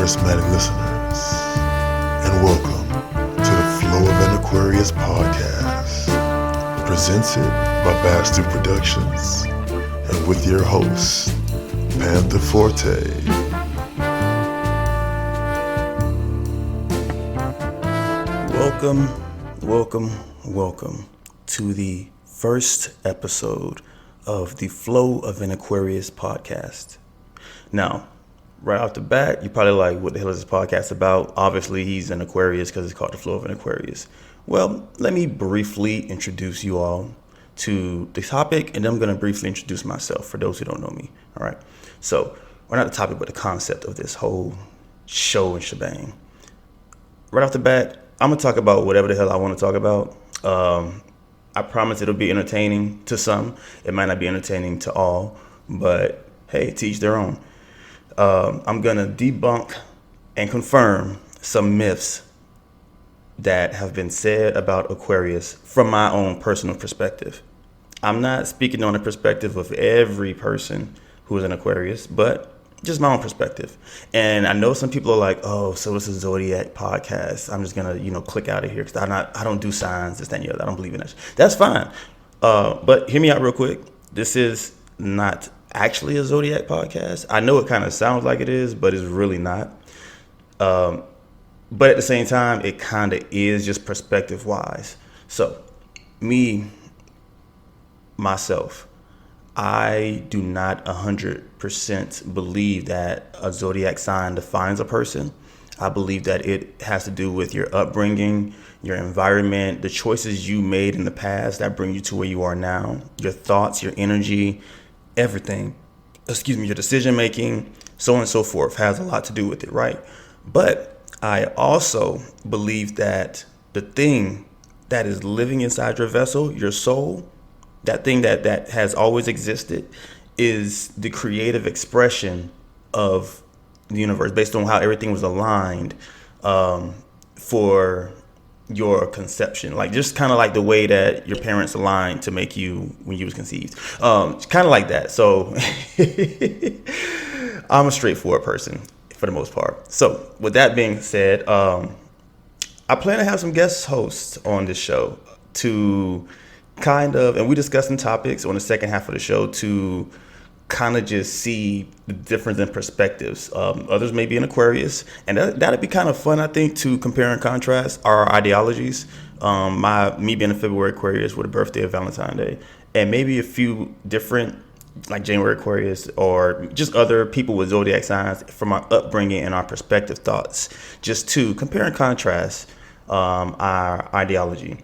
charismatic listeners, and welcome to the Flow of an Aquarius podcast, presented by Bastard Productions, and with your host, Panther Forte. Welcome to the first episode of the Flow of an Aquarius podcast. Now, right off the bat, you're probably like, what the hell is this podcast about? Obviously, he's an Aquarius because it's called the Flow of an Aquarius. Well, let me briefly introduce you all to the topic, and then I'm going to briefly introduce myself for those who don't know me. All right. So, we're not the topic, but the concept of this whole show and shebang. Right off the bat, I'm going to talk about whatever the hell I want to talk about. I promise it'll be entertaining to some. It might not be entertaining to all, but hey, to each their own. I'm going to debunk and confirm some myths that have been said about Aquarius from my own personal perspective. I'm not speaking on the perspective of every person who is an Aquarius, but just my own perspective. And I know some people are like, oh, so this is a ZODIAC podcast. I'm just going to, click out of here because I don't do signs, this, that, and the other. I don't believe in that. That's fine. But hear me out real quick. This is not actually a ZODIAC podcast. I know it kind of sounds like it is, but it's really not. But at the same time, it kind of is, just perspective wise. So myself, I do not 100% believe that a zodiac sign defines a person. I believe that it has to do with your upbringing, your environment, the choices you made in the past that bring you to where you are now, your thoughts, your energy, everything, your decision making, so on and so forth, has a lot to do with it, right? But I also believe that the thing that is living inside your vessel, your soul, that thing that has always existed, is the creative expression of the universe based on how everything was aligned for your conception. Like just kind of like the way that your parents aligned to make you when you was conceived. Kind of like that. So I'm a straightforward person for the most part. So with that being said, I plan to have some guest hosts on this show to and we discuss some topics on the second half of the show to kind of just see the difference in perspectives. Others may be an Aquarius, and that'd be kind of fun, I think, to compare and contrast our ideologies. Me being a February Aquarius with a birthday of Valentine's Day, and maybe a few different, like January Aquarius, or just other people with zodiac signs from our upbringing and our perspective thoughts, just to compare and contrast our ideology.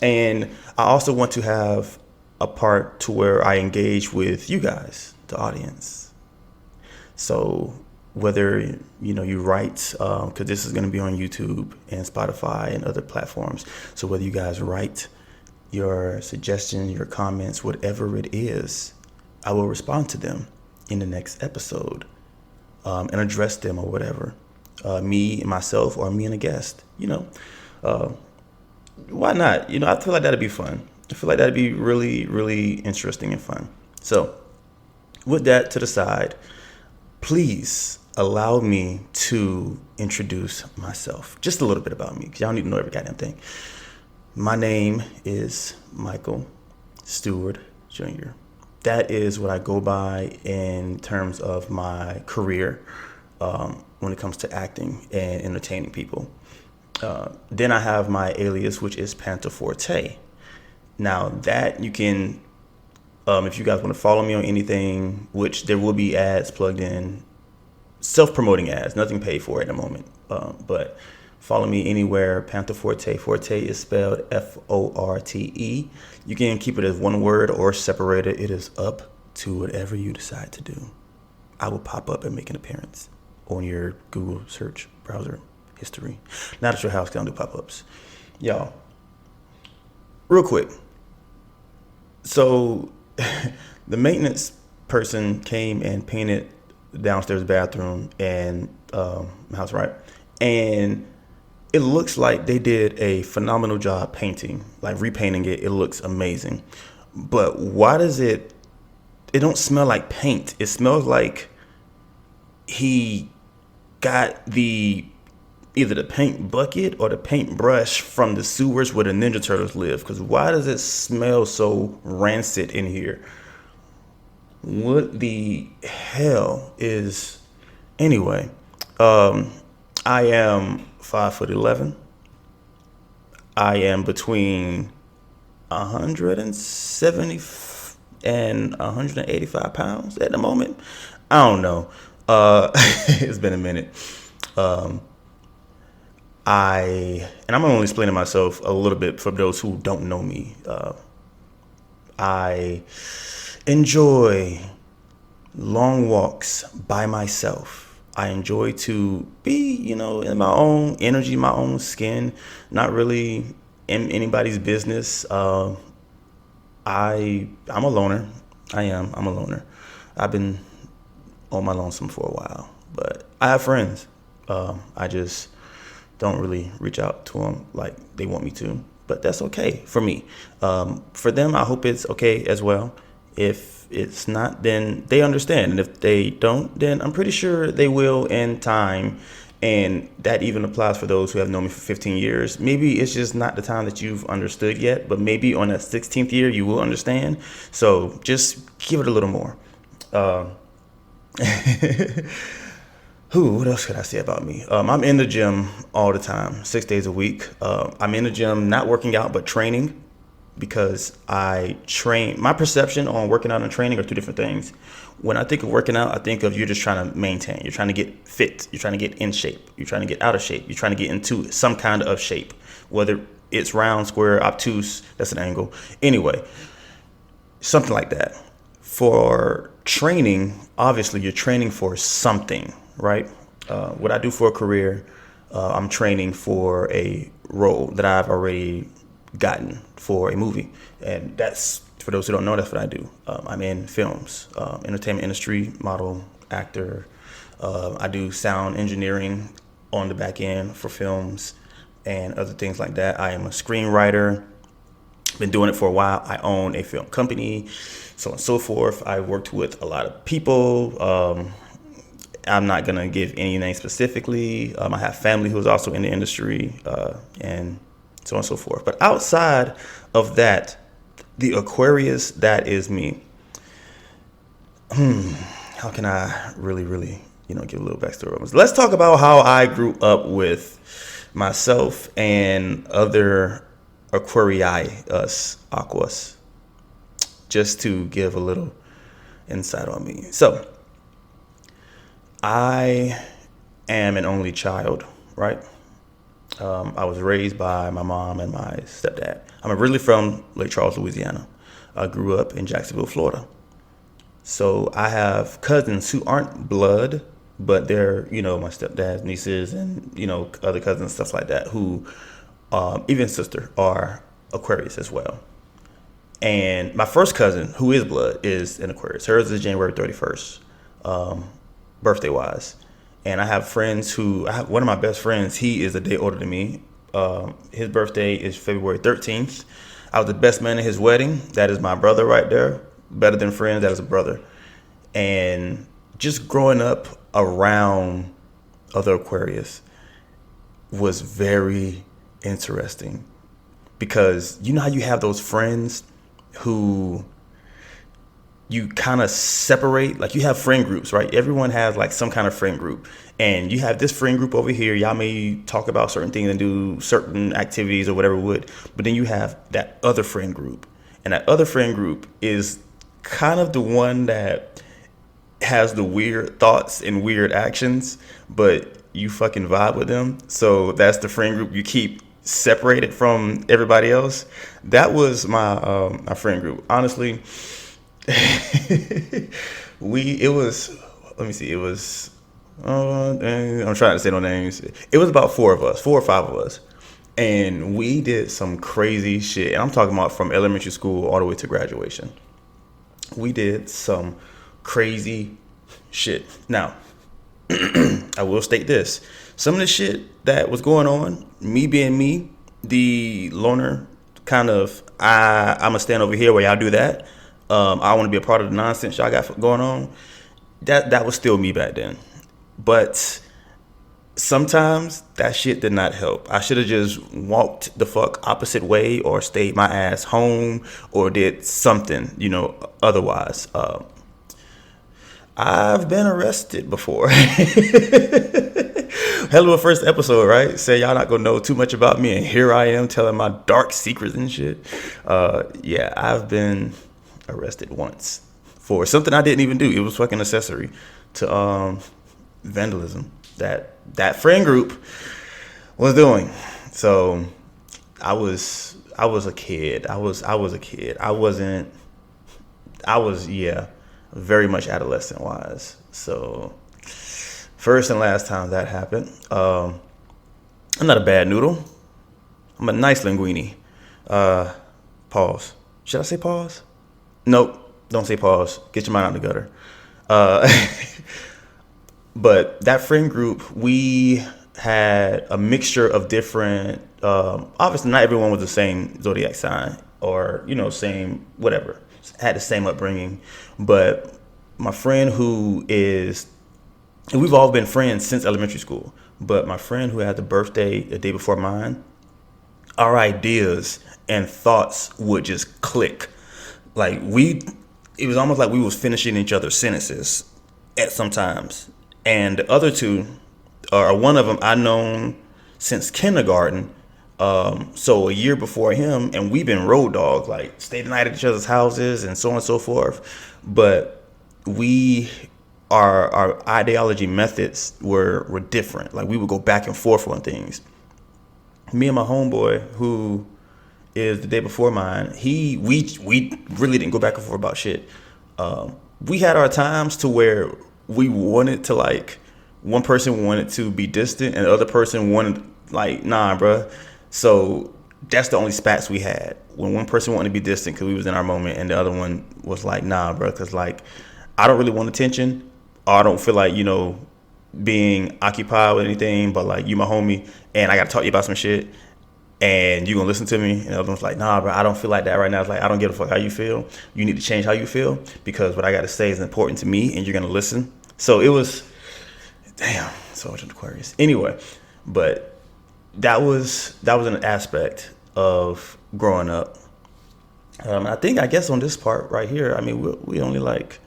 And I also want to have a part to where I engage with you guys, the audience. So whether, you write, because this is going to be on YouTube and Spotify and other platforms. So whether you guys write your suggestions, your comments, whatever it is, I will respond to them in the next episode and address them or whatever. Me and myself, or me and a guest, why not? I feel like that'd be fun. I feel like that'd be really, really interesting and fun. So with that to the side, please allow me to introduce myself. Just a little bit about me, because y'all need to know every goddamn thing. My name is Michael Stewart Jr. That is what I go by in terms of my career when it comes to acting and entertaining people. Then I have my alias, which is Panther Forte. Now that you can, if you guys want to follow me on anything, which there will be ads plugged in, self-promoting ads, nothing paid for at the moment. But follow me anywhere, Panther Forte. Forte is spelled Forte. You can keep it as one word or separate it. It is up to whatever you decide to do. I will pop up and make an appearance on your Google search browser history. Not at your house, because I don't do pop-ups. Y'all, real quick. So the maintenance person came and painted the downstairs bathroom and house, right? And it looks like they did a phenomenal job painting, like repainting it. It looks amazing. But why does it don't smell like paint? It smells like he got either the paint bucket or the paint brush from the sewers where the Ninja Turtles live. Because why does it smell so rancid in here? What the hell is... Anyway, I am 5'11". I am between 170 and 185 pounds at the moment. I don't know. It's been a minute. I'm only explaining myself a little bit for those who don't know me. I enjoy long walks by myself. I enjoy to be, in my own energy, my own skin, not really in anybody's business. I'm a loner. I'm a loner. I've been on my lonesome for a while, but I have friends. I just don't really reach out to them like they want me to, but that's okay for me. For them, I hope it's okay as well. If it's not, then they understand. And if they don't, then I'm pretty sure they will in time. And that even applies for those who have known me for 15 years. Maybe it's just not the time that you've understood yet, but maybe on that 16th year, you will understand. So just give it a little more. What else could I say about me? I'm in the gym all the time, 6 days a week. I'm in the gym, not working out, but training, because I train. My perception on working out and training are two different things. When I think of working out, I think of you're just trying to maintain. You're trying to get fit. You're trying to get in shape. You're trying to get out of shape. You're trying to get into some kind of shape, whether it's round, square, obtuse, that's an angle. Anyway, something like that. For training, obviously, you're training for something, right? What I do for a career, I'm training for a role that I've already gotten for a movie. And that's, for those who don't know, that's what I do. I'm in films, entertainment industry, model, actor. I do sound engineering on the back end for films and other things like that. I am a screenwriter. Been doing it for a while. I own a film company, so on and so forth. I worked with a lot of people. I'm not going to give any names specifically. I have family who's also in the industry, and so on and so forth. But outside of that, the Aquarius, that is me. How can I really, give a little backstory? Let's talk about how I grew up with myself and other Aquarii, Aquas, just to give a little insight on me. So, I am an only child, right? I was raised by my mom and my stepdad. I'm originally from Lake Charles, Louisiana. I grew up in Jacksonville, Florida. So I have cousins who aren't blood, but they're, my stepdad's nieces and, other cousins, stuff like that, who, even sister, are Aquarius as well. And my first cousin, who is blood, is an Aquarius. Hers is January 31st, birthday-wise. And I have friends one of my best friends, he is a day older than me. His birthday is February 13th. I was the best man at his wedding. That is my brother right there. Better than friends, that is a brother. And just growing up around other Aquarius was very interesting, because how you have those friends who you kind of separate, like you have friend groups, right? Everyone has like some kind of friend group, and you have this friend group over here. Y'all may talk about certain things and do certain activities or whatever would, but then you have that other friend group, and that other friend group is kind of the one that has the weird thoughts and weird actions, but you fucking vibe with them. So that's the friend group you keep separated from everybody else. That was my friend group. Honestly, I'm trying to say no names. It was about 4 or 5 of us. And we did some crazy shit. And I'm talking about from elementary school all the way to graduation. We did some crazy shit. Now, I will state this. Some of the shit that was going on, me being me, the loner kind of, I'm going to stand over here while y'all do that. I want to be a part of the nonsense y'all got going on. That was still me back then. But sometimes that shit did not help. I should have just walked the fuck opposite way or stayed my ass home or did something, otherwise. I've been arrested before. Hell of a first episode, right? Say y'all not gonna know too much about me, and here I am telling my dark secrets and shit. Yeah, I've been arrested once for something I didn't even do. It was fucking accessory to vandalism that friend group was doing. So I was a kid. I was a kid. I was very much adolescent wise. So first and last time that happened. I'm not a bad noodle. I'm a nice linguine. Pause. Should I say pause? Nope. Don't say pause. Get your mind out the gutter. But that friend group, we had a mixture of different, obviously not everyone was the same zodiac sign or, same whatever, had the same upbringing. But my friend we've all been friends since elementary school, but my friend who had the birthday the day before mine, our ideas and thoughts would just click. Like it was almost like we was finishing each other's sentences at sometimes. And the other two, or one of them, I known since kindergarten. So a year before him, and we've been road dogs, like stayed the night at each other's houses and so on and so forth. But our ideology methods were different. Like we would go back and forth on things. Me and my homeboy, who is the day before mine, we really didn't go back and forth about shit. We had our times to where we wanted to, like, one person wanted to be distant and the other person wanted, like, nah, bruh. So that's the only spats we had. When one person wanted to be distant because we was in our moment, and the other one was like, nah, bruh, because, like, I don't really want attention, or I don't feel like, being occupied with anything, but, like, you my homie, and I got to talk to you about some shit, and you gonna listen to me. And the other one's like, nah, bro, I don't feel like that right now. It's like, I don't give a fuck how you feel. You need to change how you feel, because what I got to say is important to me, and you're gonna listen. So it was, damn, so much Aquarius. Anyway, but that was an aspect of growing up. I guess on this part right here, I mean, we only like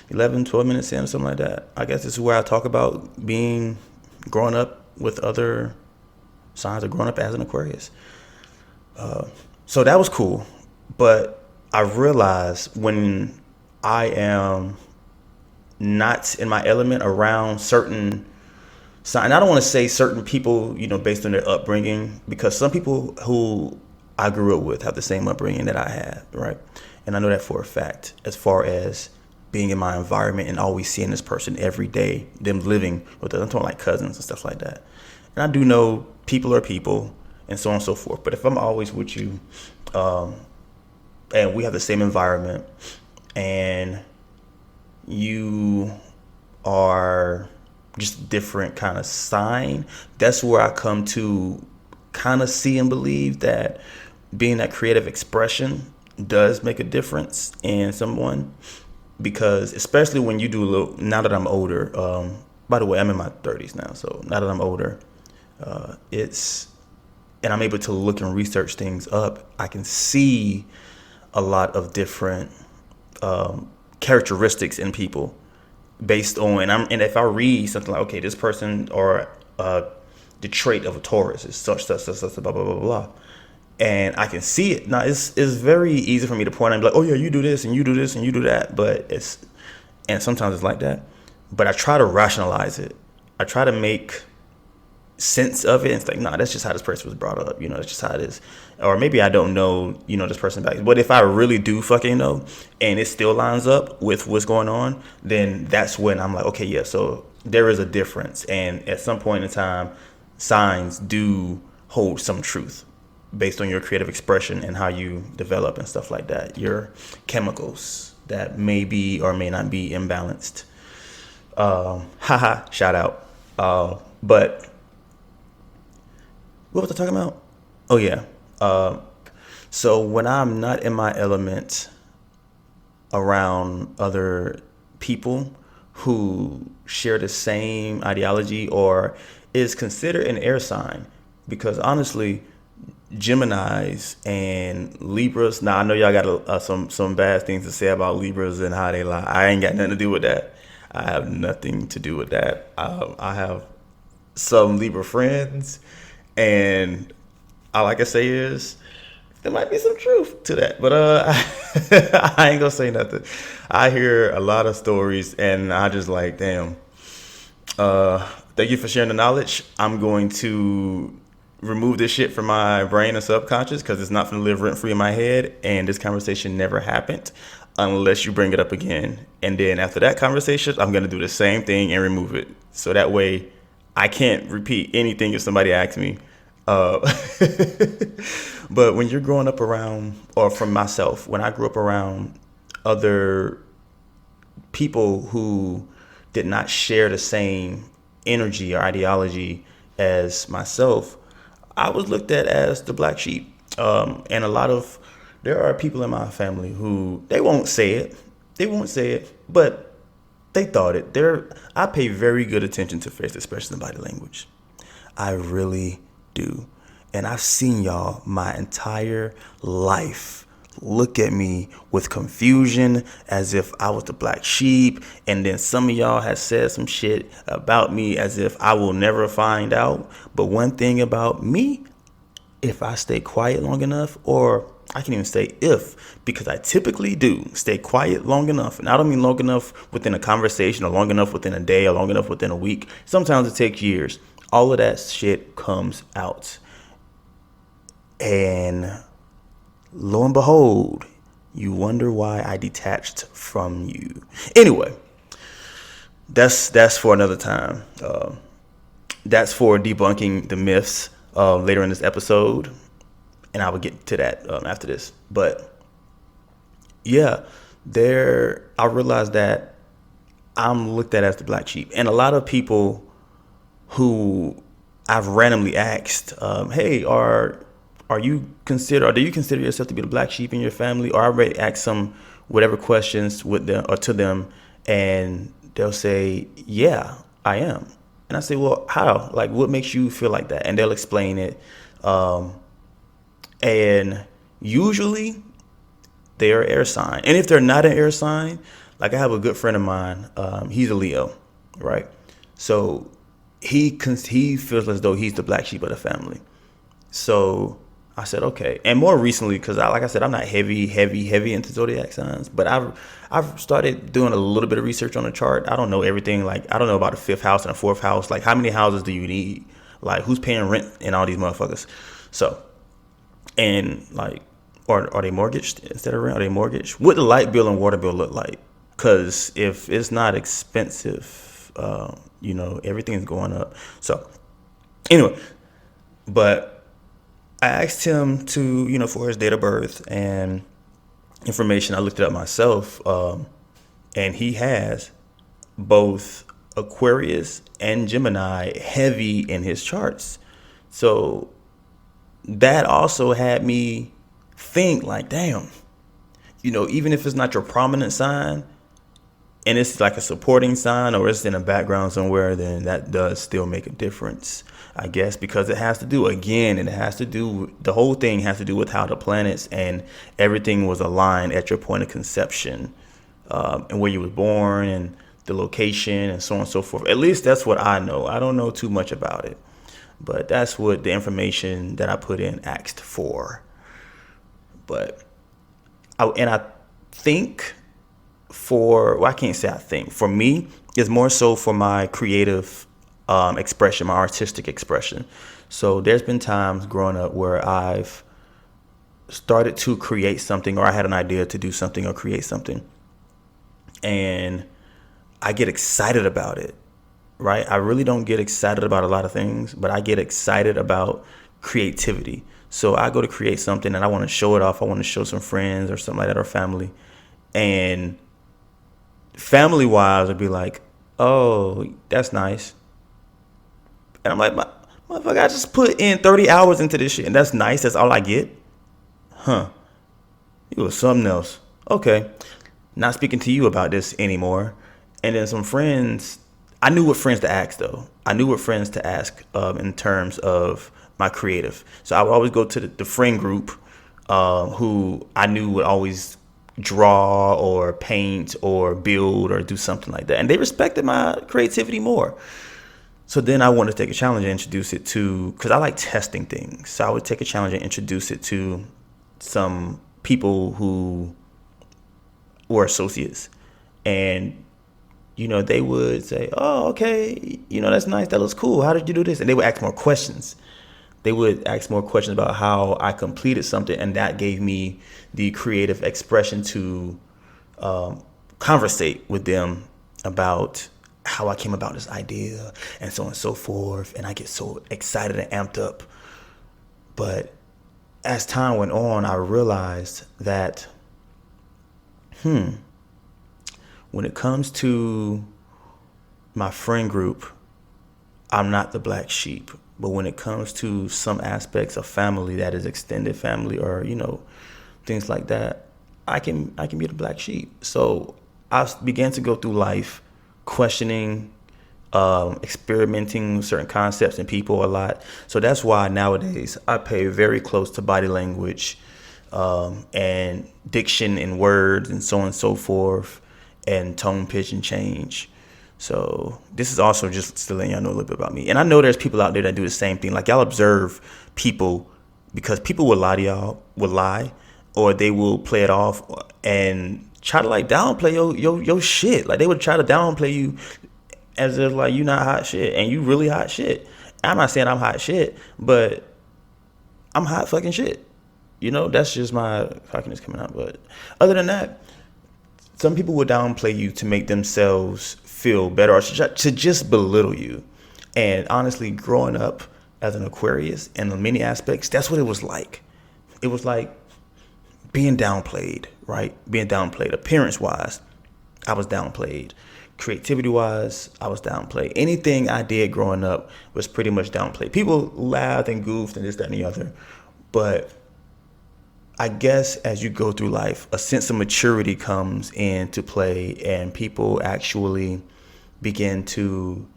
11, 12 minutes in or something like that. I guess this is where I talk about growing up with other signs of growing up as an Aquarius. So that was cool. But I realized when I am not in my element around certain signs, I don't want to say certain people, based on their upbringing, because some people who I grew up with have the same upbringing that I had, right? And I know that for a fact, as far as being in my environment and always seeing this person every day, them living with them, I'm talking like cousins and stuff like that. And I do know people are people and so on and so forth. But if I'm always with you, and we have the same environment, and you are just a different kind of sign, that's where I come to kind of see and believe that being that creative expression does make a difference in someone. Because especially when you do a little, now that I'm older, by the way, I'm in my 30s now, so now that I'm older, and I'm able to look and research things up, I can see a lot of different characteristics in people based on, and if I read something like, okay, this person, or the trait of a Taurus is such, blah, blah, blah, blah, and I can see it. Now, it's very easy for me to point out and be like, oh yeah, you do this and you do this and you do that, and sometimes it's like that, but I try to rationalize it. I try to make sense of it. It's like, nah, that's just how this person was brought up. That's just how it is. Or maybe I don't know, this person back. But if I really do fucking know, and it still lines up with what's going on, then that's when I'm like, okay, yeah, so there is a difference. And at some point in time, signs do hold some truth based on your creative expression and how you develop and stuff like that. Your chemicals that may be or may not be imbalanced. Shout out. But what was I talking about? Oh yeah. So when I'm not in my element around other people who share the same ideology, or is considered an air sign because honestly, Geminis and Libras. Now I know y'all got some bad things to say about Libras and how they lie. I ain't got nothing to do with that. I have nothing to do with that. I have some Libra friends, and all I can say is there might be some truth to that. But I ain't gonna say nothing. I hear a lot of stories, and I just like, damn. Thank you for sharing the knowledge. I'm going to remove this shit from my brain and subconscious because it's not going to live rent free in my head. And this conversation never happened unless you bring it up again. And then after that conversation, I'm going to do the same thing and remove it. So that way I can't repeat anything if somebody asks me. But when you're growing up around, or from myself, when I grew up around other people who did not share the same energy or ideology as myself, I was looked at as the black sheep. And there are people in my family who, they won't say it, but they thought it. I pay very good attention to face expression and body language. I really do. And I've seen y'all my entire life look at me with confusion as if I was the black sheep. And then some of y'all have said some shit about me as if I will never find out. But one thing about me, if I stay quiet long enough, or I can even say if, because I typically do stay quiet long enough. And I don't mean long enough within a conversation, or long enough within a day, or long enough within a week. Sometimes it takes years. All of that shit comes out. And lo and behold, you wonder why I detached from you. Anyway, that's for another time. That's for debunking the myths later in this episode. And I will get to that after this. But yeah, I realized that I'm looked at as the black sheep. And a lot of people who I've randomly asked, hey, do you consider yourself to be the black sheep in your family? Or I already asked some whatever questions with them or to them, and they'll say, yeah, I am. And I say, well, how? Like, what makes you feel like that? And they'll explain it. And usually they are air sign. And if they're not an air sign, like I have a good friend of mine, he's a Leo, right? So he feels as though he's the black sheep of the family. So I said, okay. And more recently, because like I said, I'm not heavy into zodiac signs, but I've started doing a little bit of research on the chart. I don't know everything. Like, I don't know about the fifth house and the fourth house. Like, how many houses do you need? Like, who's paying rent in all these motherfuckers? So, and like, are they mortgaged instead of rent? Are they mortgaged? What the light bill and water bill look like? Because if it's not expensive, everything's going up. So anyway, but I asked him to, for his date of birth and information. I looked it up myself, and he has both Aquarius and Gemini heavy in his charts. So that also had me think like, damn, even if it's not your prominent sign and it's like a supporting sign or it's in a background somewhere, then that does still make a difference, I guess, because the whole thing has to do with how the planets and everything was aligned at your point of conception, and where you were born and the location and so on and so forth. At least that's what I know. I don't know too much about it, but that's what the information that I put in asked for. But I think for me, it's more so for my creative expression, my artistic expression. So there's been times growing up where I've started to create something, or I had an idea to do something or create something, and I get excited about it, right? I really don't get excited about a lot of things, but I get excited about creativity. So I go to create something and I want to show it off. I want to show some friends or something like that, or family. And family-wise, I'd be like, oh, that's nice. And I'm like, motherfucker, I just put in 30 hours into this shit, and that's nice. That's all I get? Huh. It was something else. Okay. Not speaking to you about this anymore. And then some friends, I knew what friends to ask though. I knew what friends to ask in terms of my creative. So I would always go to the friend group who I knew would always draw or paint or build or do something like that. And they respected my creativity more. So then I wanted to take a challenge and introduce it to, because I like testing things. So I would take a challenge and introduce it to some people who were associates. And, they would say, oh, okay, that's nice. That looks cool. How did you do this? And they would ask more questions. They would ask more questions about how I completed something. And that gave me the creative expression to conversate with them about how I came about this idea and so on and so forth. And I get so excited and amped up. But as time went on, I realized that, when it comes to my friend group, I'm not the black sheep. But when it comes to some aspects of family that is extended family or, things like that, I can be the black sheep. So I began to go through life questioning, experimenting with certain concepts and people a lot. So that's why nowadays I pay very close to body language and diction and words and so on and so forth, and tone, pitch, and change. So this is also just to let y'all know a little bit about me. And I know there's people out there that do the same thing. Like y'all observe people, because people will lie to y'all, or they will play it off and try to like downplay your shit. Like they would try to downplay you as if like you not hot shit and you really hot shit. I'm not saying I'm hot shit, but I'm hot fucking shit. That's just my cockiness coming out. But other than that, some people will downplay you to make themselves feel better or to just belittle you. And honestly, growing up as an Aquarius in many aspects, that's what it was like. It was like being downplayed, right? Being downplayed. Appearance-wise, I was downplayed. Creativity-wise, I was downplayed. Anything I did growing up was pretty much downplayed. People laughed and goofed and this, that, and the other. But I guess as you go through life, a sense of maturity comes into play and people actually begin to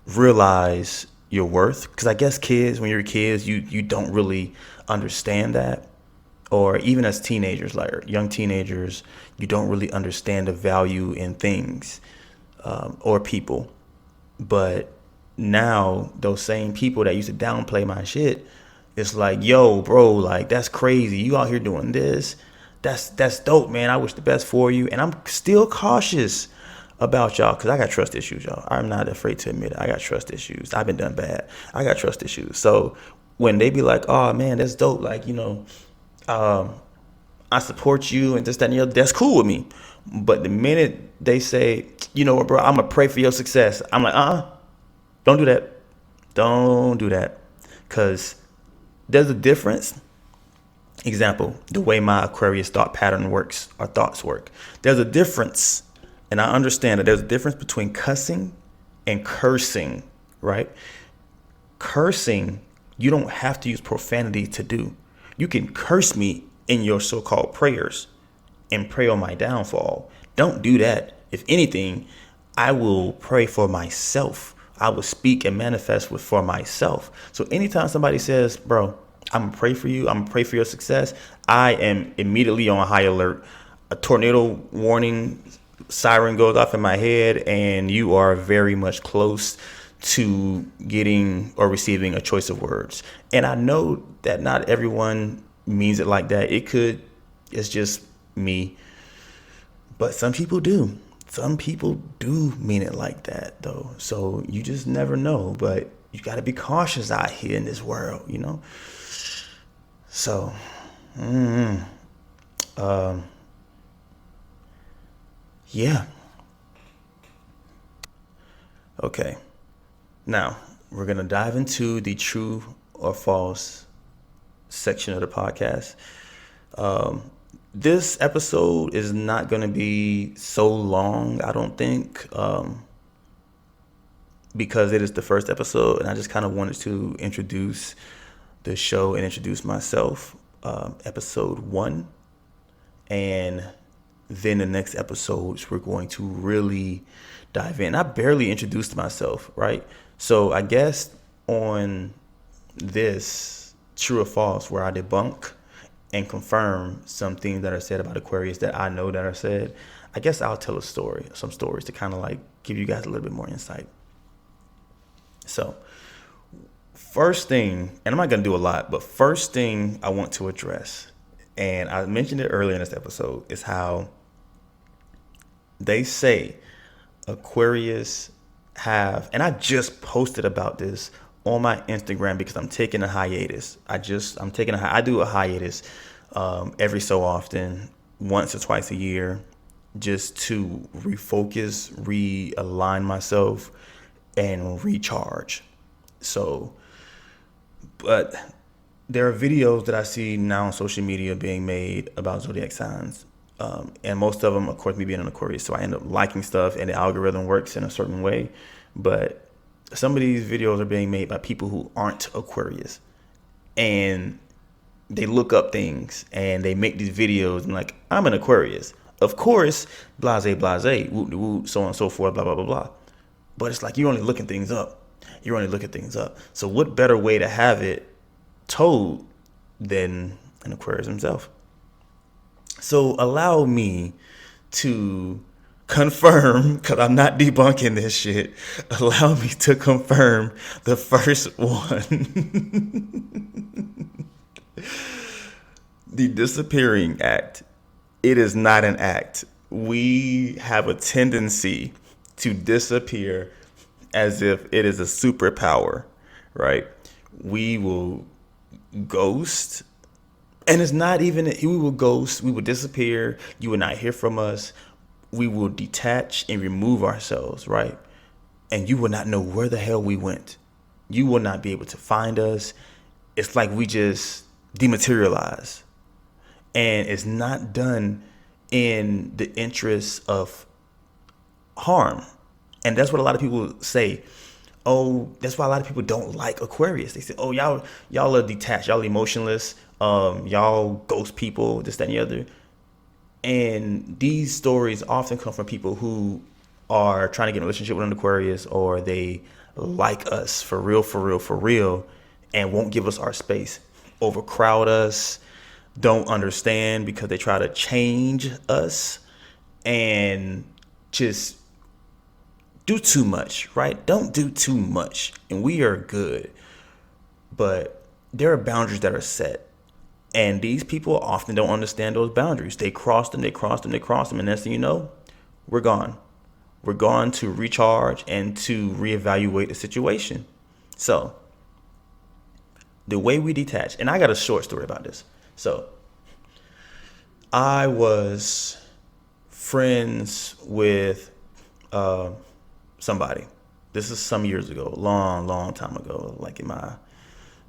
realize your worth. Because I guess when you're kids, you don't really understand that. Or even as teenagers, like young teenagers, you don't really understand the value in things or people. But now those same people that used to downplay my shit, it's like, yo, bro, like, that's crazy. You out here doing this. That's dope, man. I wish the best for you. And I'm still cautious about y'all because I got trust issues, y'all. I'm not afraid to admit it. I got trust issues. I've been done bad. I got trust issues. So when they be like, oh, man, that's dope. Like, I support you and this, that, and the other, that's cool with me. But the minute they say, you know what, bro, I'm going to pray for your success. I'm like, don't do that. Don't do that. Because there's a difference. Example, the way my Aquarius thought pattern works, or thoughts work. There's a difference, and I understand that there's a difference between cussing and cursing, right? Cursing, you don't have to use profanity to do. You can curse me in your so-called prayers and pray on my downfall. Don't do that. If anything, I will pray for myself. I will speak and manifest for myself. So anytime somebody says, bro, I'm going to pray for you, I'm going to pray for your success, I am immediately on high alert. A tornado warning siren goes off in my head, and you are very much close to getting or receiving a choice of words. And I know that not everyone means it like that. It's just me. But some people do. Some people do mean it like that, though. So you just never know. But you got to be cautious out here in this world, So, yeah. Okay. Now, we're going to dive into the true or false section of the podcast. This episode is not going to be so long, I don't think, because it is the first episode, and I just kind of wanted to introduce the show and introduce myself, episode 1. And then the next episodes we're going to really dive in. I barely introduced myself, right? So I guess on this True or False, where I debunk and confirm some things that are said about Aquarius that I know that are said, I guess I'll tell some stories to kind of like give you guys a little bit more insight. So first thing, and I'm not going to do a lot, but first thing I want to address, and I mentioned it earlier in this episode, is how they say Aquarius have, and I just posted about this on my Instagram because I'm taking a hiatus. I do a hiatus every so often, once or twice a year, just to refocus, realign myself, and recharge. So, but there are videos that I see now on social media being made about zodiac signs. And most of them, of course, me being an Aquarius, so I end up liking stuff and the algorithm works in a certain way. But some of these videos are being made by people who aren't Aquarius, and they look up things and they make these videos and like, I'm an Aquarius. Of course, blase, whoop, whoop, so on and so forth, blah, blah, blah, blah. But it's like, you're only looking things up. So what better way to have it told than an Aquarius himself? So allow me to confirm, because I'm not debunking this shit, allow me to confirm the first one. The disappearing act. It is not an act. We have a tendency to disappear as if it is a superpower, right? We will ghost. And it's not even, we will ghost, we will disappear, you will not hear from us, we will detach and remove ourselves, right? And you will not know where the hell we went. You will not be able to find us. It's like we just dematerialize. And it's not done in the interest of harm. And that's what a lot of people say. Oh, that's why a lot of people don't like Aquarius. They say, oh, y'all are detached, y'all emotionless, y'all ghost people, this, that, and the other. And these stories often come from people who are trying to get in a relationship with an Aquarius, or they like us for real, and won't give us our space, overcrowd us, don't understand because they try to change us, and just do too much, right? Don't do too much, and we are good. But there are boundaries that are set, and these people often don't understand those boundaries. They cross them, and next thing you know, we're gone. We're gone to recharge and to reevaluate the situation. So, the way we detach, and I got a short story about this. So, I was friends with somebody. This is some years ago, long time ago, like in my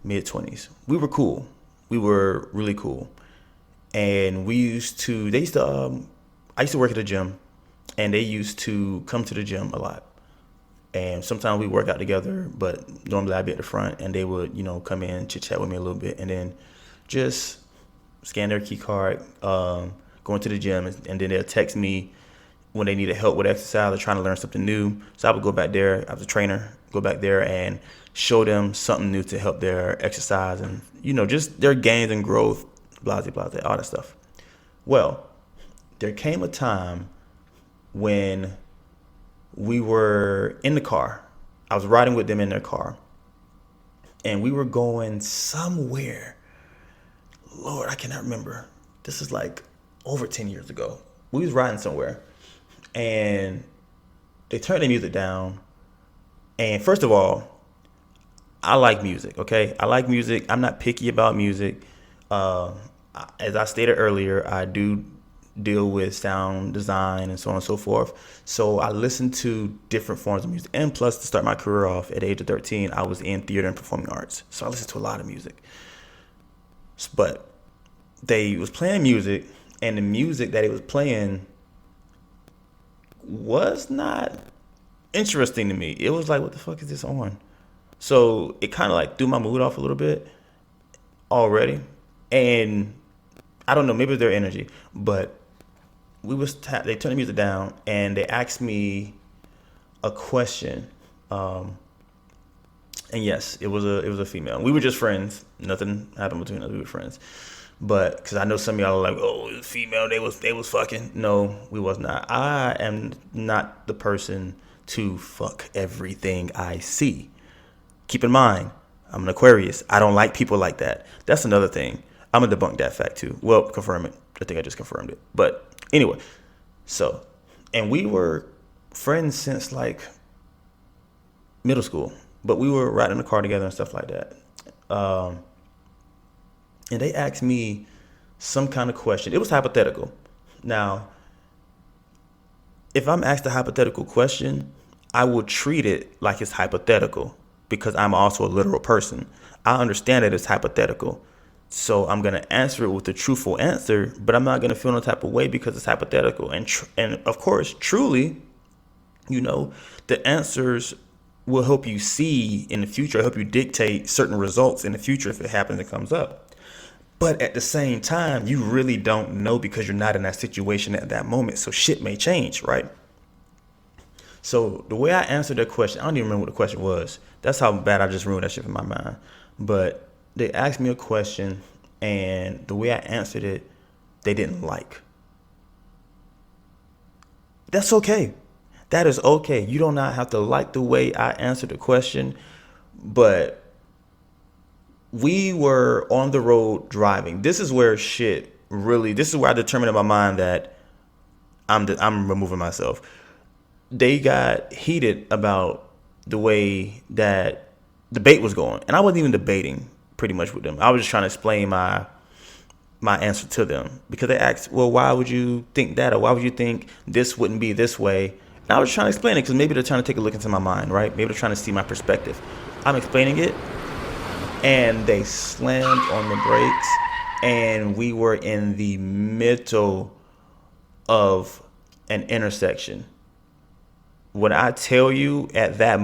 mid-20s. We were cool. We were really cool. And I used to work at a gym, and they used to come to the gym a lot. And sometimes we work out together, but normally I'd be at the front, and they would, come in, chit chat with me a little bit, and then just scan their key card, go into the gym, and then they'll text me when they needed help with exercise or trying to learn something new. So I would go back there, I was a trainer, go back there and show them something new to help their exercise and, just their gains and growth, blah, all that stuff. Well, there came a time when we were in the car. I was riding with them in their car, and we were going somewhere. Lord, I cannot remember. This is like over 10 years ago. We was riding somewhere, and they turned the music down. And first of all, I like music, okay? I like music. I'm not picky about music. As I stated earlier, I do deal with sound design and so on and so forth. So I listen to different forms of music. And plus, to start my career off at the age of 13, I was in theater and performing arts. So I listened to a lot of music. But they was playing music, and the music that it was playing was not interesting to me. It was like, what the fuck is this on? So it kind of like threw my mood off a little bit already. And I don't know, maybe it's their energy, but they turned the music down and they asked me a question. And yes, it was a female. We were just friends. Nothing happened between us. We were friends. But because I know some of y'all are like, oh, it was female. They was fucking. No, we was not. I am not the person to fuck everything I see. Keep in mind, I'm an Aquarius. I don't like people like that. That's another thing. I'm gonna debunk that fact too. Well, confirm it. I think I just confirmed it. But anyway, and we were friends since like middle school. But we were riding in the car together and stuff like that. And they asked me some kind of question. It was hypothetical. Now, if I'm asked a hypothetical question, I will treat it like it's hypothetical because I'm also a literal person. I understand that it's hypothetical. So I'm going to answer it with a truthful answer, but I'm not going to feel no type of way because it's hypothetical. And of course, truly, the answers will help you see in the future, help you dictate certain results in the future if it happens and comes up. But at the same time, you really don't know because you're not in that situation at that moment. So shit may change, right? So the way I answered that question, I don't even remember what the question was. That's how bad I just ruined that shit in my mind. But they asked me a question, and the way I answered it, they didn't like. That's okay. That is okay. You do not have to like the way I answered the question, but we were on the road driving. This is where this is where I determined in my mind that I'm removing myself. They got heated about the way that debate was going. And I wasn't even debating pretty much with them. I was just trying to explain my answer to them because they asked, well, why would you think that? Or why would you think this wouldn't be this way? And I was trying to explain it because maybe they're trying to take a look into my mind, right? Maybe they're trying to see my perspective. I'm explaining it, and they slammed on the brakes, and we were in the middle of an intersection. When I tell you at that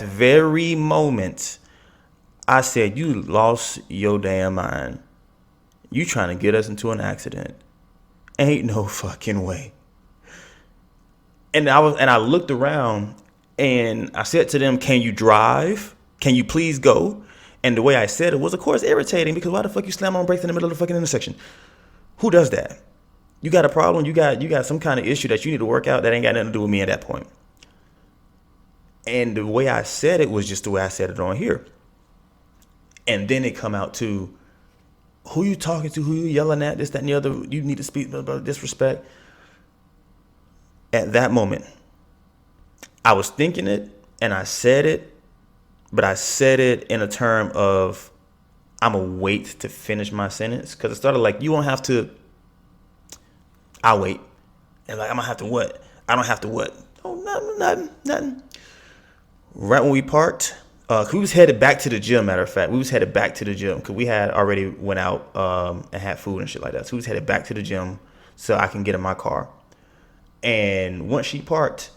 very moment, I said, you lost your damn mind. You trying to get us into an accident. Ain't no fucking way. And I looked around and I said to them, can you drive? Can you please go? And the way I said it was, of course, irritating because why the fuck you slam on brakes in the middle of the fucking intersection? Who does that? You got a problem? You got some kind of issue that you need to work out that ain't got nothing to do with me at that point. And the way I said it was just the way I said it on here. And then it come out to who you talking to, who you yelling at, this, that, and the other. You need to speak about disrespect. At that moment, I was thinking it and I said it, but I said it in a term of I'm going to wait to finish my sentence. Because it started like, you won't have to. I'll wait. And like, I'm going to have to what? I don't have to what? Oh, nothing. Right when we parked, we was headed back to the gym, matter of fact. We was headed back to the gym because we had already went out and had food and shit like that. So we was headed back to the gym so I can get in my car. And once she parked,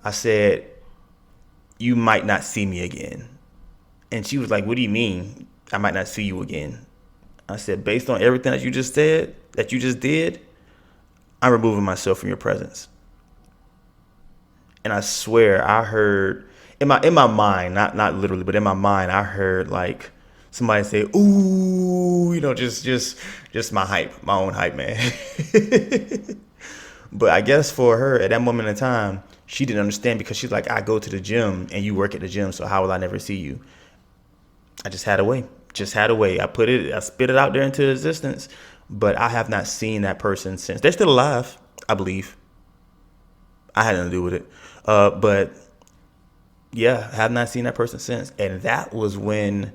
I said, you might not see me again. And she was like, what do you mean I might not see you again? I said, based on everything that you just said, that you just did, I'm removing myself from your presence. And I swear I heard in my mind, not literally, but in my mind, I heard like somebody say, ooh, just my hype, my own hype, man. But I guess for her at that moment in time, she didn't understand because she's like, I go to the gym and you work at the gym, so how will I never see you? I just had a way. I spit it out there into existence, but I have not seen that person since. They're still alive, I believe. I had nothing to do with it. But yeah, I have not seen that person since. And that was when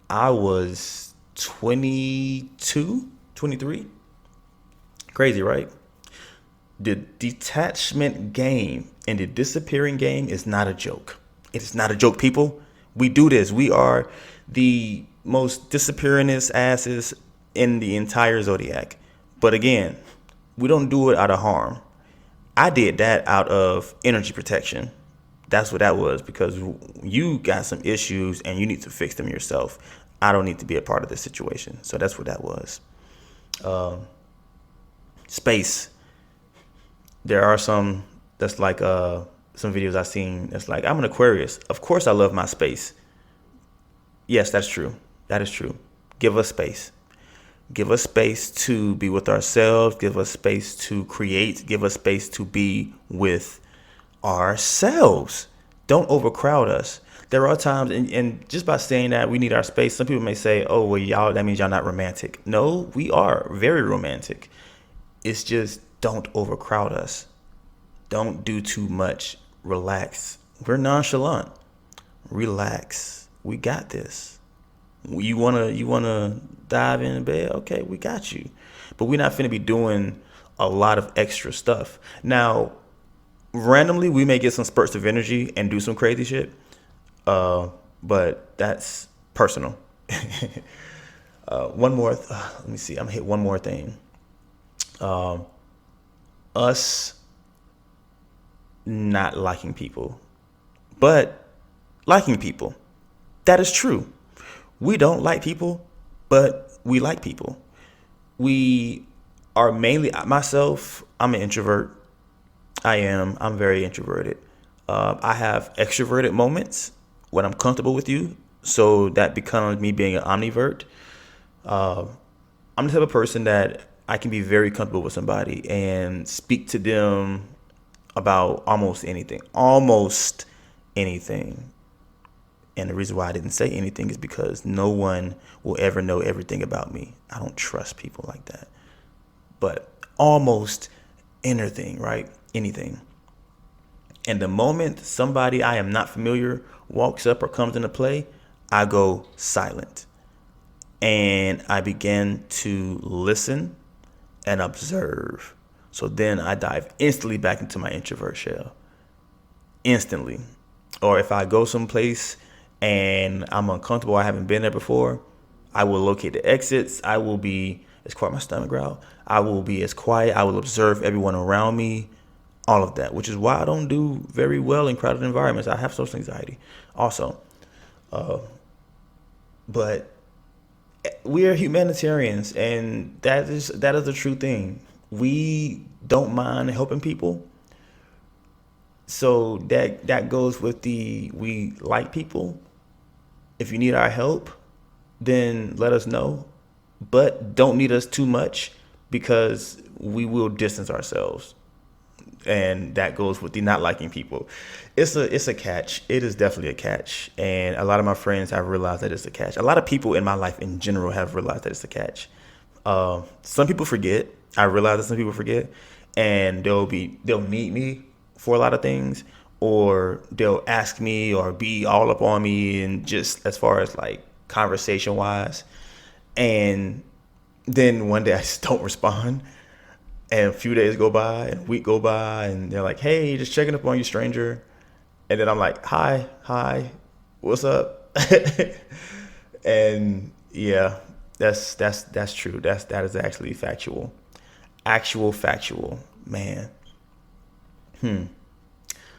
I was 22, 23. Crazy, right? The detachment game and the disappearing game is not a joke. It is not a joke, people. We do this. We are the most disappearingest asses in the entire Zodiac. But again, we don't do it out of harm. I did that out of energy protection. That's what that was, because you got some issues and you need to fix them yourself. I don't need to be a part of this situation. So that's what that was. Space. There are some that's like some videos I've seen that's like, I'm an Aquarius. Of course I love my space. Yes, that's true. That is true. Give us space. Give us space to be with ourselves. Give us space to create. Give us space to be with ourselves. Don't overcrowd us. There are times, and just by saying that we need our space, some people may say, oh, well, y'all, that means y'all not romantic. No, we are very romantic. It's just don't overcrowd us. Don't do too much. Relax. We're nonchalant. Relax. We got this. You wanna dive in bed? Okay, we got you. But we're not finna be doing a lot of extra stuff. Now, randomly, we may get some spurts of energy and do some crazy shit. But that's personal. One more. Let me see. I'm gonna hit one more thing. Us not liking people, but liking people. That is true. We don't like people, but we like people. We are mainly, myself, I'm an introvert. I'm very introverted. I have extroverted moments when I'm comfortable with you. So that becomes me being an omnivert. I'm the type of person that I can be very comfortable with somebody and speak to them about almost anything. And the reason why I didn't say anything is because no one will ever know everything about me. I don't trust people like that. But almost anything, right? Anything. And the moment somebody I am not familiar walks up or comes into play, I go silent. And I begin to listen and observe. So then I dive instantly back into my introvert shell. Instantly. Or if I go someplace and I'm uncomfortable, I haven't been there before, I will locate the exits. I will be, it's quite my stomach growl. I will be as quiet. I will observe everyone around me. All of that, which is why I don't do very well in crowded environments. I have social anxiety also. But we are humanitarians, and that is a true thing. We don't mind helping people. So that goes with we like people. If you need our help, then let us know. But don't need us too much, because we will distance ourselves. And that goes with the not liking people. It's a catch. It is definitely a catch. And a lot of my friends have realized that it's a catch. A lot of people in my life in general have realized that it's a catch. Some people forget. I realize that some people forget, and they'll need me for a lot of things, or they'll ask me or be all up on me, and just as far as like conversation wise. And then one day I just don't respond. And a few days go by, and a week go by, and they're like, hey, just checking up on you, stranger. And then I'm like, hi, what's up? And yeah, that's true. That is actually factual. Factual, man. Trying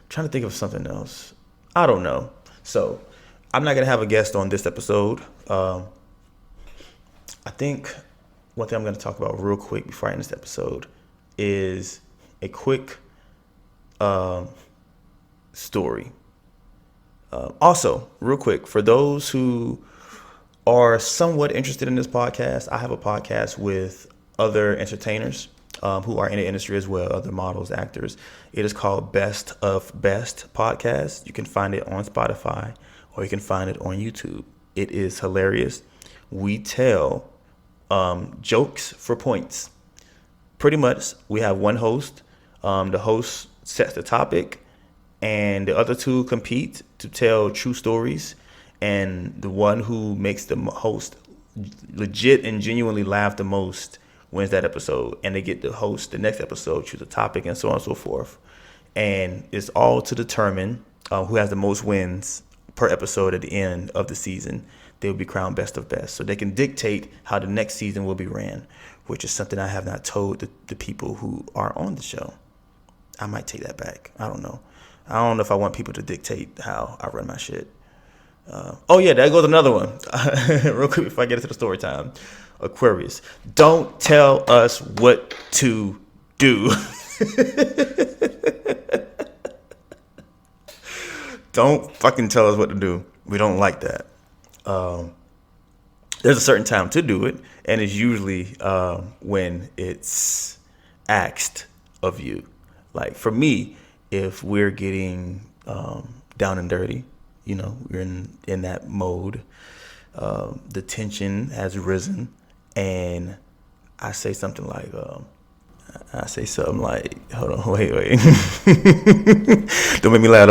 to think of something else. I don't know. So I'm not going to have a guest on this episode. I think one thing I'm going to talk about real quick before I end this episode is a quick story. Also, real quick, for those who are somewhat interested in this podcast, I have a podcast with other entertainers who are in the industry as well, other models, actors. It is called Best of Best Podcast. You can find it on Spotify, or you can find it on YouTube. It is hilarious. We tell jokes for points. Pretty much, we have one host. The host sets the topic, and the other two compete to tell true stories. And the one who makes the host legit and genuinely laugh the most wins that episode. And they get to host the next episode, choose a topic, and so on and so forth. And it's all to determine who has the most wins per episode at the end of the season. They will be crowned best of best. So they can dictate how the next season will be ran, which is something I have not told the people who are on the show. I might take that back. I don't know. I don't know if I want people to dictate how I run my shit. There goes another one. Real quick before I get into the story time. Aquarius. Don't tell us what to do. Don't fucking tell us what to do. We don't like that. There's a certain time to do it, and it's usually when it's asked of you. Like for me, if we're getting down and dirty, we're in that mode. The tension has risen, and I say something like, hold on, wait. Don't make me laugh.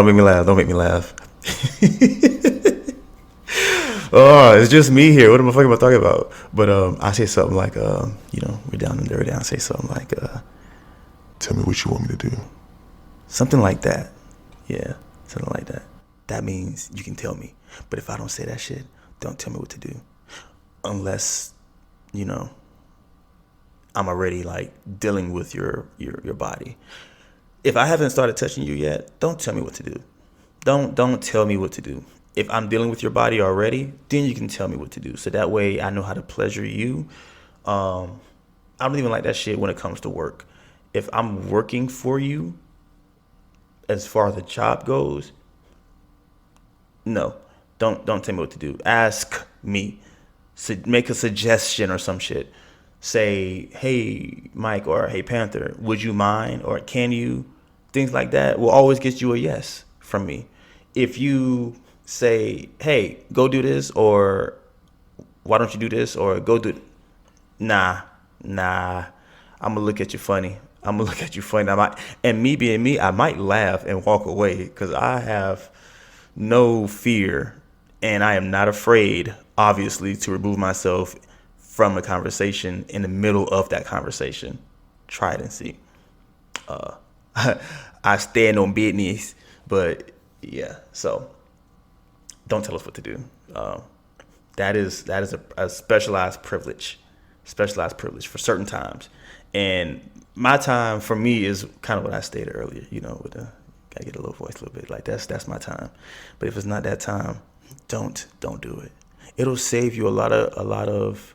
Oh, it's just me here. What the fuck am I talking about? But I say something like, we're down and dirty. I say something like, Tell me what you want me to do. something like that. Yeah, something like that. That means you can tell me. But if I don't say that shit, don't tell me what to do. Unless, I'm already like dealing with your body. If I haven't started touching you yet, don't tell me what to do. Don't tell me what to do. If I'm dealing with your body already, then you can tell me what to do. So that way I know how to pleasure you. I don't even like that shit when it comes to work. If I'm working for you, as far as the job goes, no, don't tell me what to do. Ask me. Make a suggestion or some shit. Say, hey, Mike, or hey, Panther, would you mind, or can you? Things like that will always get you a yes from me. If you say, hey, go do this, or why don't you do this, or go do it. Nah, I'm gonna look at you funny. And me being me, I might laugh and walk away because I have no fear, and I am not afraid, obviously, to remove myself from a conversation in the middle of that conversation. Try it and see. I stand on business, but yeah. So don't tell us what to do. That is a specialized privilege for certain times. And my time for me is kind of what I stated earlier. With the gotta get a little voice a little bit. Like that's my time. But if it's not that time, don't do it. It'll save you a lot of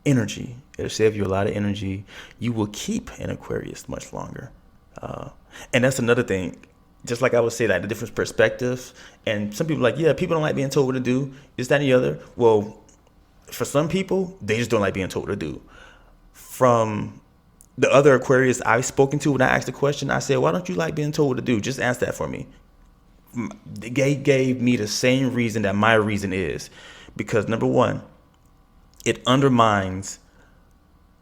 energy. It'll save you a lot of energy. You will keep an Aquarius much longer. And that's another thing. Just like I would say, like the different perspectives. And some people are like, yeah, people don't like being told what to do. This, that, and the other. Well, for some people, they just don't like being told what to do. From the other Aquarius I've spoken to, when I asked the question, I said, why don't you like being told what to do? Just answer that for me. They gave me the same reason that my reason is. Because number one, it undermines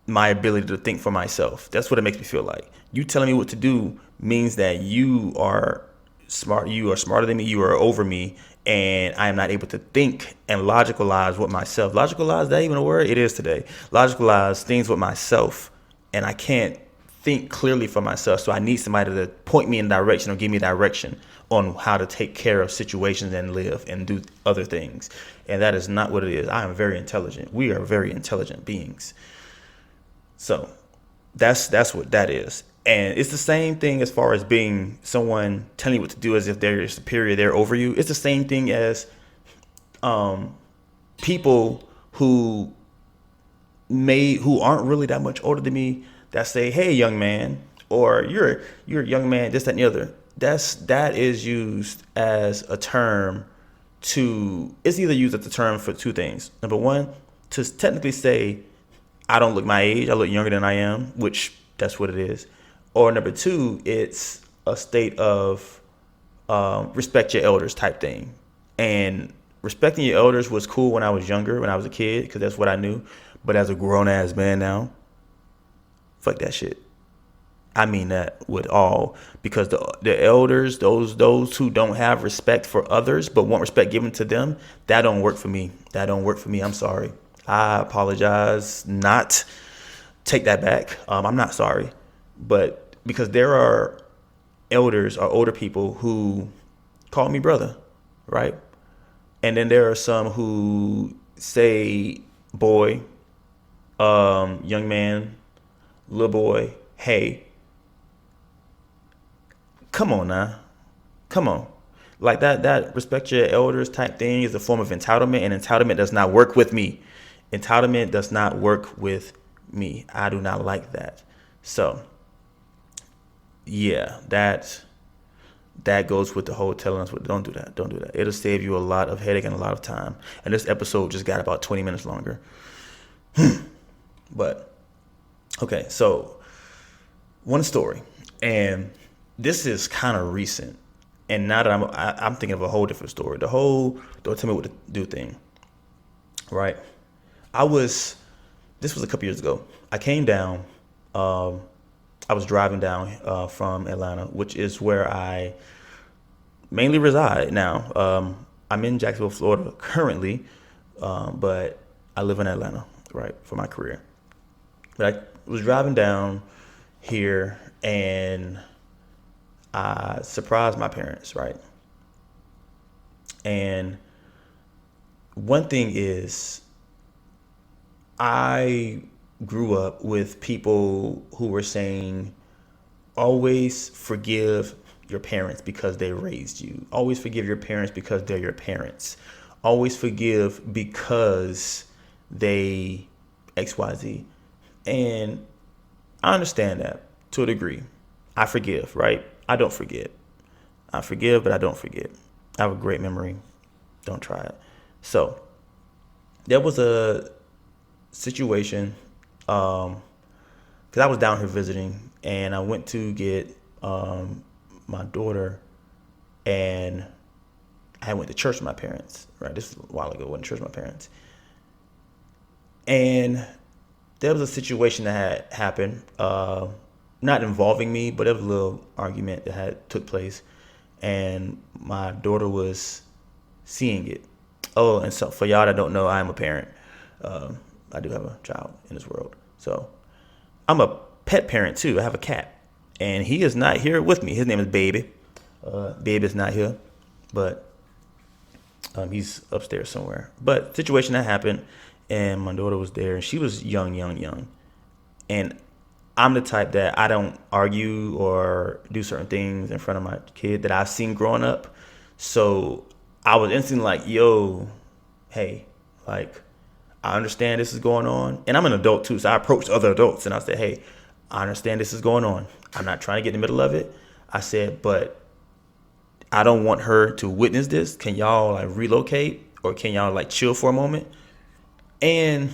my ability to think for myself. That's what it makes me feel like. You telling me what to do means that you are smart. You are smarter than me. You are over me. And I am not able to think and logicalize with myself. Logicalize, is that even a word? It is today. Logicalize things with myself. And I can't think clearly for myself. So I need somebody to point me in direction or give me direction on how to take care of situations and live and do other things. And that is not what it is. I am very intelligent. We are very intelligent beings. So that's what that is. And it's the same thing as far as being someone telling you what to do as if they're superior, they're over you. It's the same thing as people who aren't really that much older than me that say, hey, young man, or you're a young man, this, that, and the other. That is used as a term it's either used as a term for two things. Number one, to technically say, I don't look my age, I look younger than I am, which that's what it is. Or number two, it's a state of respect your elders type thing. And respecting your elders was cool when I was younger, when I was a kid, because that's what I knew. But as a grown-ass man now, fuck that shit. I mean that with all, because the elders, those who don't have respect for others but want respect given to them, that don't work for me. I'm sorry. I apologize. Take that back. I'm not sorry. But because there are elders or older people who call me brother, right? And then there are some who say boy, young man, little boy, hey. Come on now. Come on. Like that respect your elders type thing is a form of entitlement, and entitlement does not work with me. Entitlement does not work with me. I do not like that. So yeah, that goes with the whole telling us what, don't do that. Don't do that. It'll save you a lot of headache and a lot of time. And this episode just got about 20 minutes longer. But okay, so one story, and this is kind of recent. And now that I'm thinking of a whole different story. The whole "don't tell me what to do" thing, right? This was a couple years ago. I came down. I was driving down from Atlanta, which is where I mainly reside now. I'm in Jacksonville, Florida currently, but I live in Atlanta, right, for my career. But I was driving down here, and I surprised my parents, right? And one thing is, I grew up with people who were saying, always forgive your parents because they raised you. Always forgive your parents because they're your parents. Always forgive because they XYZ. And I understand that to a degree. I forgive, right? I don't forget. I forgive, but I don't forget. I have a great memory. Don't try it. So there was a situation, because I was down here visiting, and I went to get my daughter, and I went to church with my parents, right? This was a while ago. I went to church with my parents. And there was a situation that had happened, not involving me, but there was a little argument that had took place, and my daughter was seeing it. Oh, and so for y'all that don't know, I am a parent. I do have a child in this world. So I'm a pet parent too. I have a cat, and he is not here with me. His name is Baby. Baby's not here, but he's upstairs somewhere. But situation that happened, and my daughter was there, and she was young. And I'm the type that I don't argue or do certain things in front of my kid that I've seen growing up. So I was instantly like, yo, hey, like, I understand this is going on. And I'm an adult too, so I approached other adults and I said, hey, I understand this is going on. I'm not trying to get in the middle of it. I said, but I don't want her to witness this. Can y'all like relocate, or can y'all like chill for a moment? And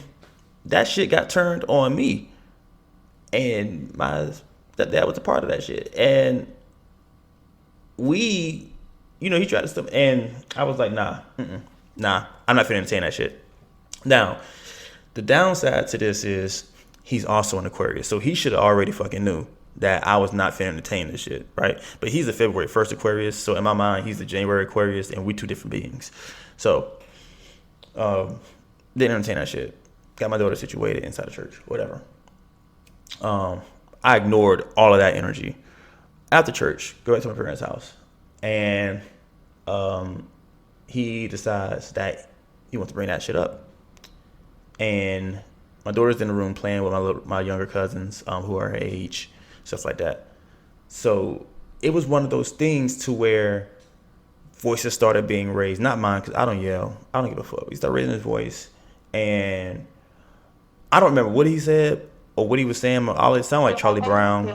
that shit got turned on me. And that was a part of that shit. And he tried to stuff, and I was like, nah, I'm not finna entertain that shit. Now, the downside to this is he's also an Aquarius, so he should have already fucking knew that I was not finna entertain this shit, right? But he's a February 1st Aquarius, so in my mind, he's a January Aquarius, and we two different beings. So, didn't entertain that shit. Got my daughter situated inside the church, whatever. I ignored all of that energy. After church, go back to my parents' house, and he decides that he wants to bring that shit up. And my daughter's in the room playing with my younger cousins who are her age, stuff like that. So it was one of those things to where voices started being raised. Not mine, because I don't yell. I don't give a fuck. He started raising his voice, and I don't remember what he said or what he was saying. All it sounded like Charlie Brown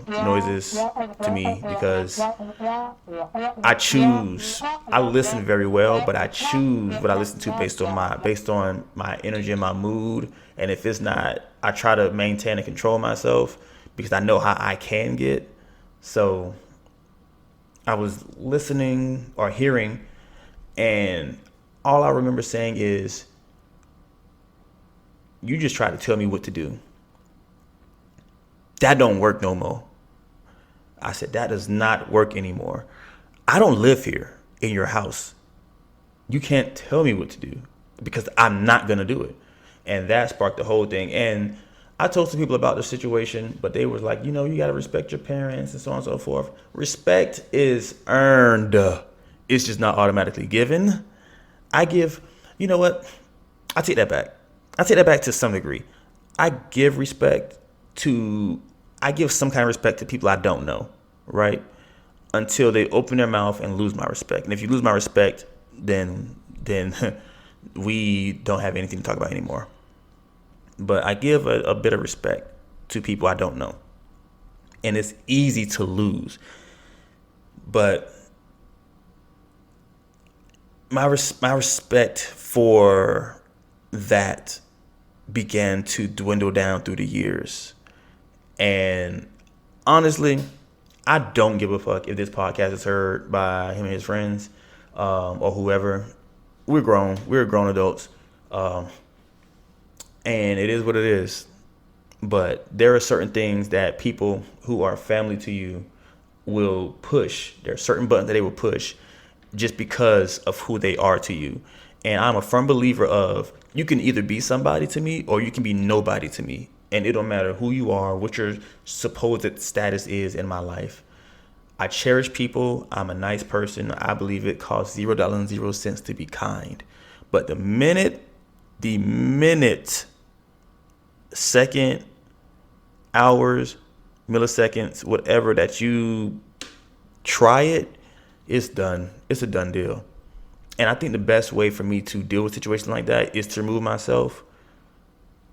noises to me, because I listen very well, but I choose what I listen to based on my energy and my mood. And if it's not, I try to maintain and control myself, because I know how I can get. So I was listening or hearing, and all I remember saying is, you just try to tell me what to do. That don't work no more. I said, that does not work anymore. I don't live here in your house. You can't tell me what to do, because I'm not going to do it. And that sparked the whole thing. And I told some people about the situation, but they were like, you got to respect your parents and so on and so forth. Respect is earned. It's just not automatically given. You know what? I take that back. I take that back to some degree. I give some kind of respect to people I don't know, right? Until they open their mouth and lose my respect. And if you lose my respect, then we don't have anything to talk about anymore. but I give a bit of respect to people I don't know. And it's easy to lose. But my respect for that began to dwindle down through the years. And honestly, I don't give a fuck if this podcast is heard by him and his friends, or whoever. We're grown. We're grown adults. And it is what it is. But there are certain things that people who are family to you will push. There are certain buttons that they will push just because of who they are to you. And I'm a firm believer of, you can either be somebody to me or you can be nobody to me. And it don't matter who you are, what your supposed status is in my life. I cherish people. I'm a nice person. I believe it costs $0.00 to be kind. But the minute, second, hours, milliseconds, whatever that you try it, it's done. It's a done deal. And I think the best way for me to deal with situations like that is to remove myself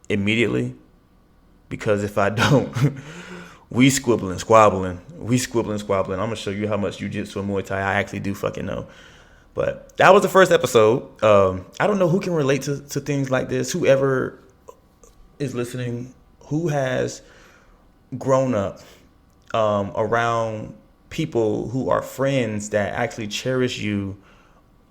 immediately. Because if I don't, we squibbling, squabbling. I'm going to show you how much jiu-jitsu and Muay Thai I actually do fucking know. But that was the first episode. I don't know who can relate to things like this. Whoever is listening, who has grown up around people who are friends that actually cherish you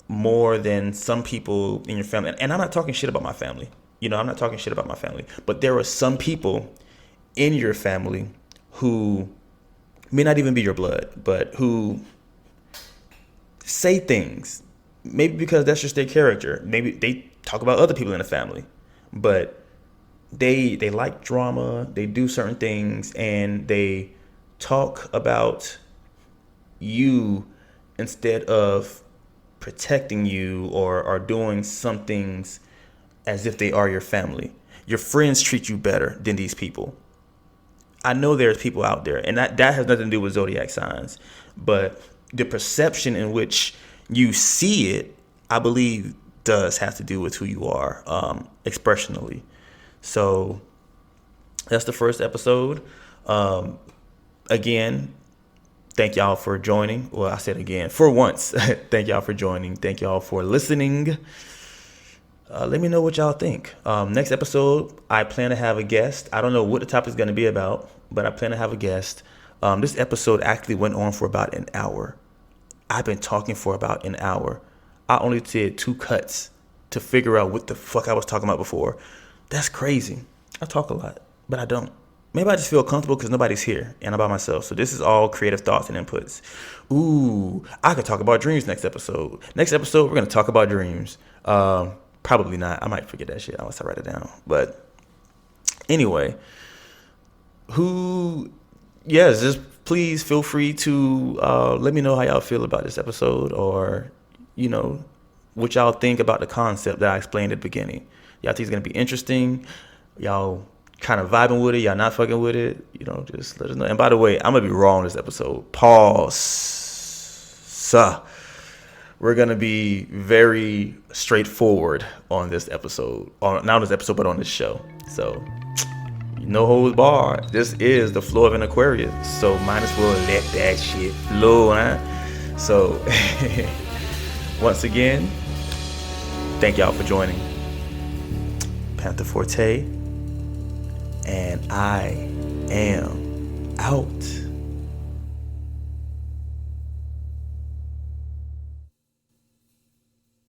more than some people in your family. And I'm not talking shit about my family. I'm not talking shit about my family. But there are some people in your family who may not even be your blood, but who say things, maybe because that's just their character. Maybe they talk about other people in the family, but they like drama. They do certain things and they talk about you instead of protecting you or doing some things as if they are your family. Your friends treat you better than these people. I know there's people out there, and that has nothing to do with zodiac signs, but the perception in which you see it, I believe, does have to do with who you are expressionally. So that's the first episode. Again, thank y'all for joining. Well, I said again, for once, thank y'all for joining. Thank y'all for listening. Let me know what y'all think. Next episode, I plan to have a guest. I don't know what the topic is going to be about, but I plan to have a guest. This episode actually went on for about an hour. I've been talking for about an hour. I only did 2 cuts to figure out what the fuck I was talking about before. That's crazy. I talk a lot, but I don't. Maybe I just feel comfortable because nobody's here and I'm by myself. So this is all creative thoughts and inputs. Ooh, I could talk about dreams next episode. Next episode, we're going to talk about dreams. Probably not. I might forget that shit unless I write it down. But anyway, just please feel free to let me know how y'all feel about this episode, or, what y'all think about the concept that I explained at the beginning. Y'all think it's going to be interesting? Y'all kind of vibing with it? Y'all not fucking with it? Just let us know. And by the way, I'm going to be raw on this episode. Pause. We're going to be very straightforward on this episode. Not on this episode, but on this show. So, no holds barred. This is the flow of an Aquarius. So, might as well let that shit flow, huh? So, once again, thank y'all for joining. Panther Forte. And I am out.